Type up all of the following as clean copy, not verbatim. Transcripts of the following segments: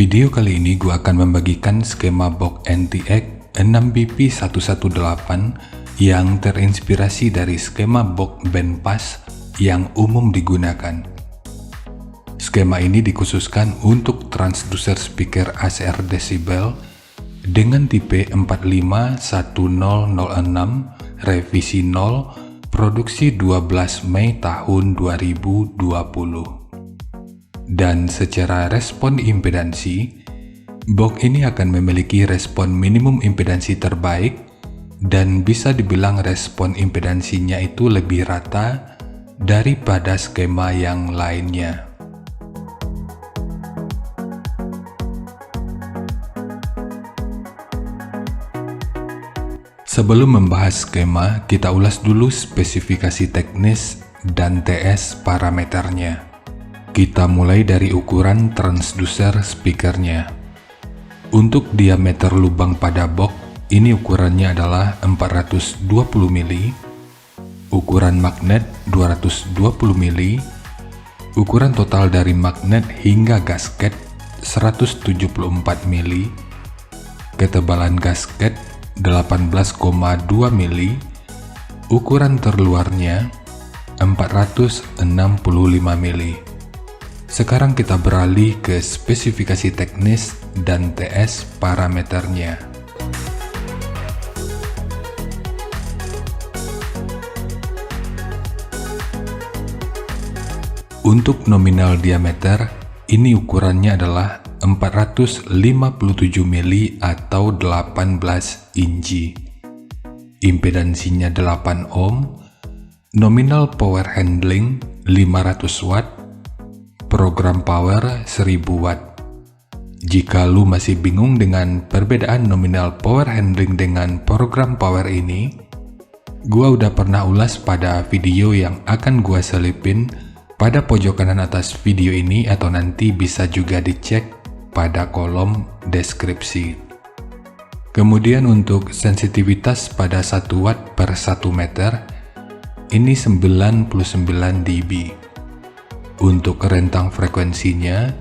Video kali ini gue akan membagikan skema box NTX 6BP118 yang terinspirasi dari skema box bandpass yang umum digunakan. Skema ini dikhususkan untuk transducer speaker ACR Decibel dengan tipe 451006 revisi 0 produksi 12 Mei tahun 2020. Dan secara respon impedansi, box ini akan memiliki respon minimum impedansi terbaik dan bisa dibilang respon impedansinya itu lebih rata daripada skema yang lainnya. Sebelum membahas skema, kita ulas dulu spesifikasi teknis dan TS parameternya. Kita mulai dari ukuran transducer speakernya. Untuk diameter lubang pada box, ini ukurannya adalah 420 mili, ukuran magnet 220 mili, ukuran total dari magnet hingga gasket 174 mili, ketebalan gasket 18,2 mili, ukuran terluarnya 465 mili. Sekarang kita beralih ke spesifikasi teknis dan TS parameternya. Untuk nominal diameter, ini ukurannya adalah 457 mili atau 18 inci. Impedansinya 8 ohm, nominal power handling 500 watt, program power 1000 watt. Jika lu masih bingung dengan perbedaan nominal power handling dengan program power ini, gua udah pernah ulas pada video yang akan gua selipin pada pojok kanan atas video ini, atau nanti bisa juga dicek pada kolom deskripsi. Kemudian untuk sensitivitas pada 1 watt per 1 meter, ini 99 dB. Untuk rentang frekuensinya,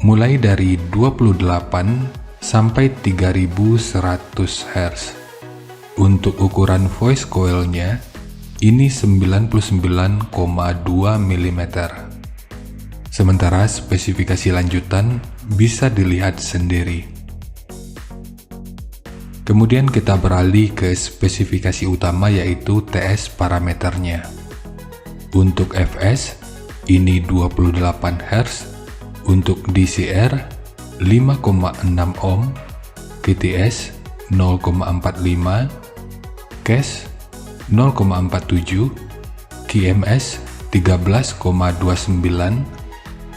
mulai dari 28 sampai 3100 Hz. Untuk ukuran voice coil-nya, ini 99,2 mm. Sementara spesifikasi lanjutan bisa dilihat sendiri. Kemudian kita beralih ke spesifikasi utama, yaitu TS parameternya. Untuk Fs, ini 28 Hz, untuk DCR 5,6 ohm, KTS 0,45, CAS 0,47, KMS 13,29,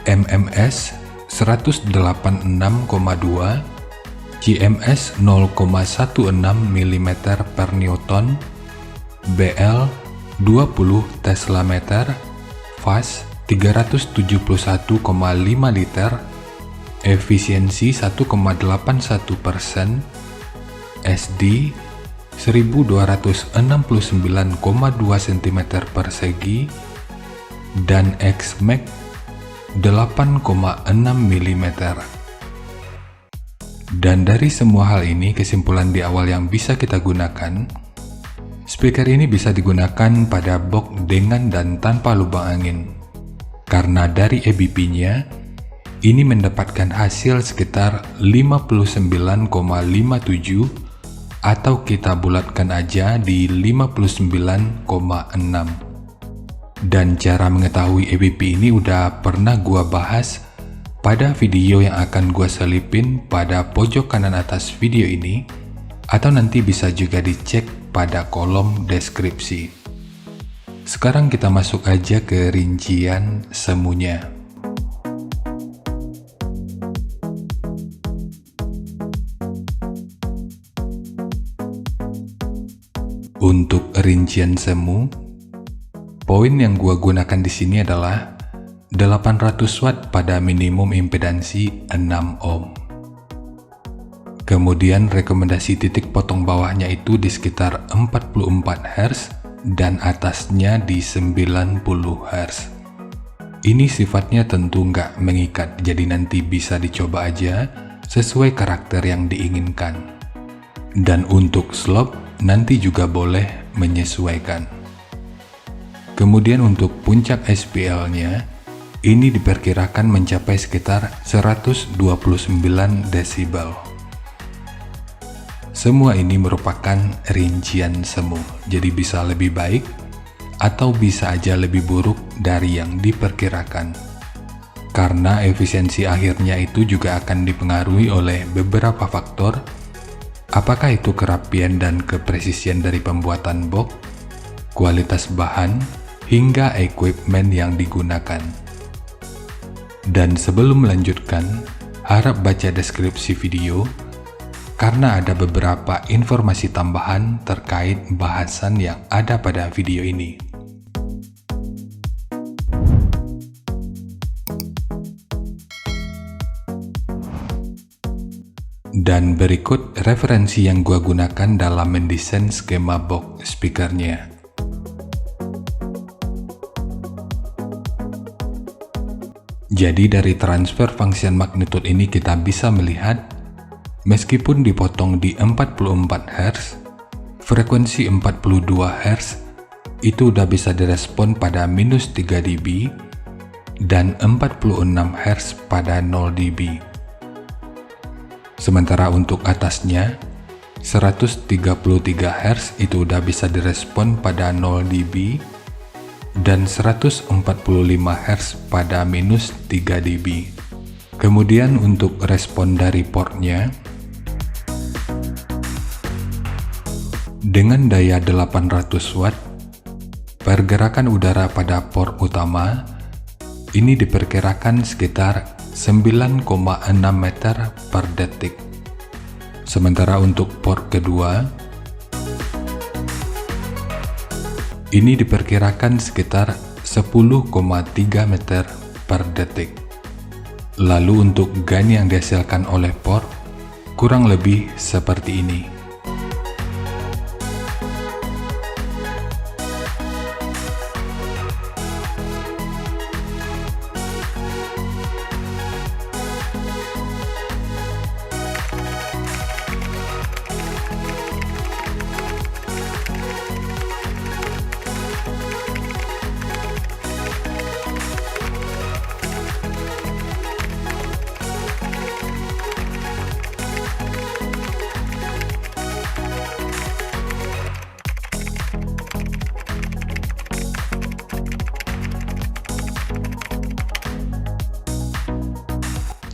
MMS 186,2, CMS 0,16 mm per Newton, BL 20 Tesla meter, fast 371,5 liter, efisiensi 1,81%, SD 1269,2 cm persegi, dan Xmax 8,6 mm. Dan dari semua hal ini, kesimpulan di awal yang bisa kita gunakan, speaker ini bisa digunakan pada box dengan dan tanpa lubang angin. Karena dari EBP-nya, ini mendapatkan hasil sekitar 59,57 atau kita bulatkan aja di 59,6. Dan cara mengetahui EBP ini udah pernah gua bahas pada video yang akan gua selipin pada pojok kanan atas video ini, atau nanti bisa juga dicek pada kolom deskripsi. Sekarang kita masuk aja ke rincian semuanya. Untuk rincian semu, poin yang gua gunakan di sini adalah 800 watt pada minimum impedansi 6 ohm. Kemudian rekomendasi titik potong bawahnya itu di sekitar 44 Hz dan atasnya di 90 Hz. Ini sifatnya tentu nggak mengikat, jadi nanti bisa dicoba aja sesuai karakter yang diinginkan. Dan untuk slope nanti juga boleh menyesuaikan. Kemudian untuk puncak SPL-nya, ini diperkirakan mencapai sekitar 129 desibel. Semua ini merupakan rincian semu, jadi bisa lebih baik atau bisa aja lebih buruk dari yang diperkirakan. Karena efisiensi akhirnya itu juga akan dipengaruhi oleh beberapa faktor, apakah itu kerapian dan kepresisian dari pembuatan box, kualitas bahan, hingga equipment yang digunakan. Dan sebelum melanjutkan, harap baca deskripsi video, karena ada beberapa informasi tambahan terkait bahasan yang ada pada video ini. Dan berikut referensi yang gua gunakan dalam mendesain skema box speakernya. Jadi dari transfer function magnitude ini kita bisa melihat, meskipun dipotong di 44 Hz, frekuensi 42 Hz itu udah bisa direspon pada minus 3 dB dan 46 Hz pada 0 dB. Sementara untuk atasnya, 133 Hz itu udah bisa direspon pada 0 dB dan 145 Hz pada minus 3 dB. Kemudian untuk respon dari portnya, dengan daya 800 Watt, pergerakan udara pada port utama ini diperkirakan sekitar 9,6 meter per detik. Sementara untuk port kedua, ini diperkirakan sekitar 10,3 meter per detik. Lalu untuk gain yang dihasilkan oleh port, kurang lebih seperti ini.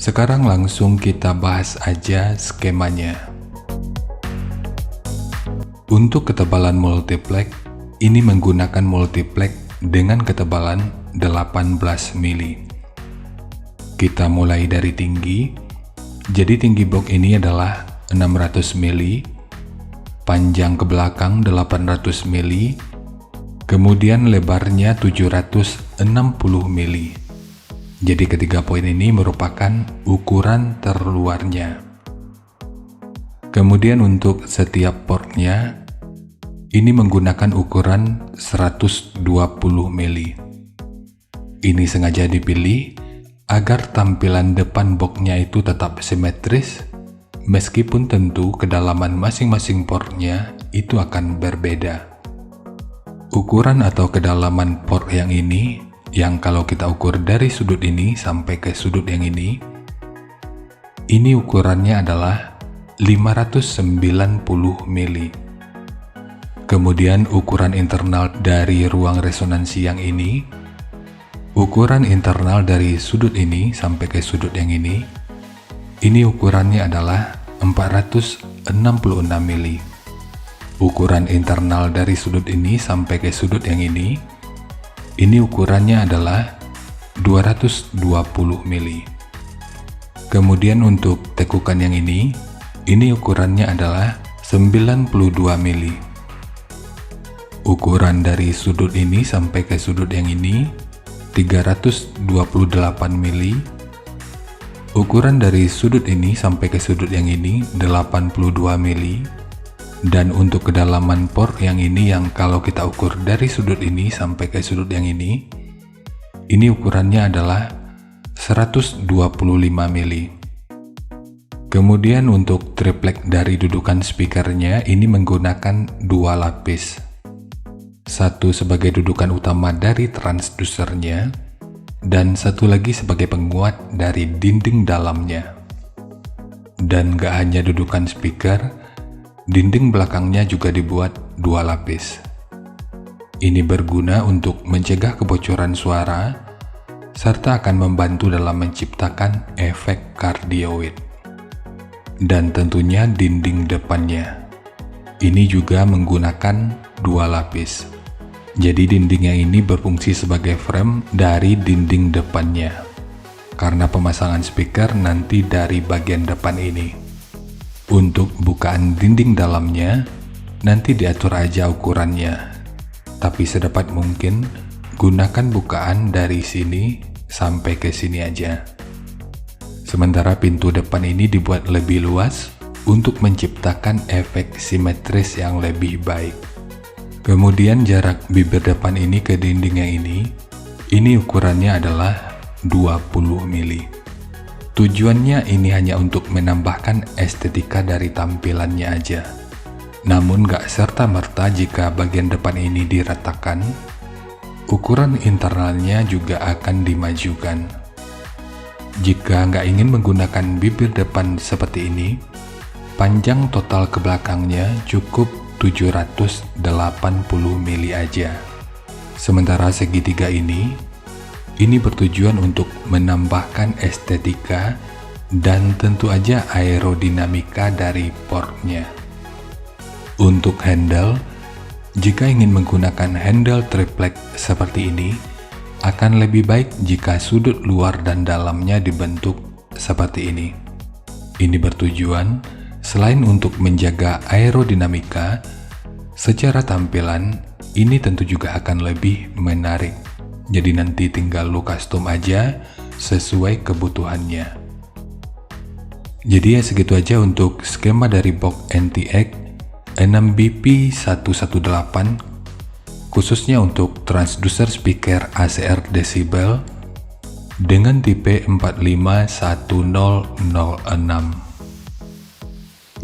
Sekarang langsung kita bahas aja skemanya. Untuk ketebalan multiplex, ini menggunakan multiplex dengan ketebalan 18 mili. Kita mulai dari tinggi, jadi tinggi box ini adalah 600 mili, panjang ke belakang 800 mili, kemudian lebarnya 760 mili. Jadi ketiga poin ini merupakan ukuran terluarnya. Kemudian untuk setiap portnya, ini menggunakan ukuran 120 mili. Ini sengaja dipilih agar tampilan depan boxnya itu tetap simetris, meskipun tentu kedalaman masing-masing portnya itu akan berbeda. Ukuran atau kedalaman port yang ini, yang kalau kita ukur dari sudut ini sampai ke sudut yang ini ukurannya adalah 590 mili. Kemudian ukuran internal dari ruang resonansi yang ini, ukuran internal dari sudut ini sampai ke sudut yang ini ukurannya adalah 466 mili. Ukuran internal dari sudut ini sampai ke sudut yang ini ukurannya adalah 220 mili. Kemudian untuk tekukan yang ini ukurannya adalah 92 mili. Ukuran dari sudut ini sampai ke sudut yang ini 328 mili. Ukuran dari sudut ini sampai ke sudut yang ini 82 mili. Dan untuk kedalaman port yang ini, yang kalau kita ukur dari sudut ini sampai ke sudut yang ini ukurannya adalah 125 mili. Kemudian untuk triplek dari dudukan speakernya ini menggunakan 2 lapis. Satu sebagai dudukan utama dari transdusernya, dan satu lagi sebagai penguat dari dinding dalamnya. Dan gak hanya dudukan speaker, dinding belakangnya juga dibuat 2 lapis. Ini berguna untuk mencegah kebocoran suara, serta akan membantu dalam menciptakan efek kardioid. Dan tentunya dinding depannya. Ini juga menggunakan 2 lapis. Jadi dindingnya ini berfungsi sebagai frame dari dinding depannya. Karena pemasangan speaker nanti dari bagian depan ini. Untuk bukaan dinding dalamnya, nanti diatur aja ukurannya. Tapi sedapat mungkin, gunakan bukaan dari sini sampai ke sini aja. Sementara pintu depan ini dibuat lebih luas untuk menciptakan efek simetris yang lebih baik. Kemudian jarak bibir depan ini ke dindingnya ini ukurannya adalah 20 mili. Tujuannya ini hanya untuk menambahkan estetika dari tampilannya aja. Namun gak serta-merta jika bagian depan ini diratakan, ukuran internalnya juga akan dimajukan. Jika nggak ingin menggunakan bibir depan seperti ini, panjang total ke belakangnya cukup 780 mili aja. Sementara segitiga ini bertujuan untuk menambahkan estetika dan tentu aja aerodinamika dari portnya. Untuk handle, jika ingin menggunakan handle triplek seperti ini, akan lebih baik jika sudut luar dan dalamnya dibentuk seperti ini. Ini bertujuan selain untuk menjaga aerodinamika, secara tampilan ini tentu juga akan lebih menarik. Jadi nanti tinggal lu custom aja sesuai kebutuhannya. Jadi ya segitu aja untuk skema dari box NTX 6BP118, khususnya untuk transducer speaker ACR Decibel dengan tipe 451006.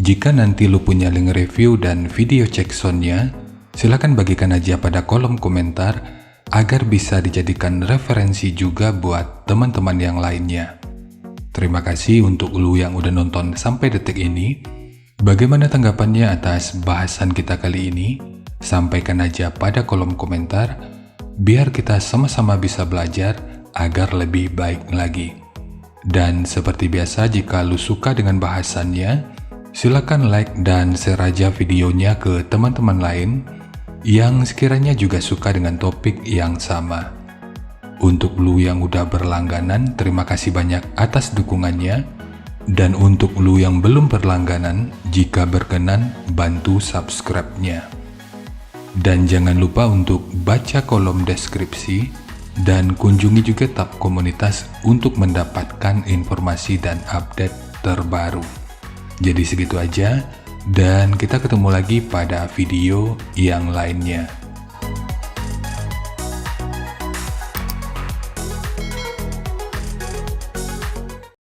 Jika nanti lu punya link review dan video cek soundnya, silahkan bagikan aja pada kolom komentar agar bisa dijadikan referensi juga buat teman-teman yang lainnya. Terima kasih untuk lu yang udah nonton sampai detik ini. Bagaimana tanggapannya atas bahasan kita kali ini? Sampaikan aja pada kolom komentar, biar kita sama-sama bisa belajar agar lebih baik lagi. Dan seperti biasa, jika lu suka dengan bahasannya, silakan like dan share aja videonya ke teman-teman lain yang sekiranya juga suka dengan topik yang sama. Untuk lu yang udah berlangganan, terima kasih banyak atas dukungannya. Dan untuk lu yang belum berlangganan, jika berkenan, bantu subscribe-nya. Dan jangan lupa untuk baca kolom deskripsi dan kunjungi juga tab komunitas untuk mendapatkan informasi dan update terbaru. Jadi segitu aja, dan kita ketemu lagi pada video yang lainnya.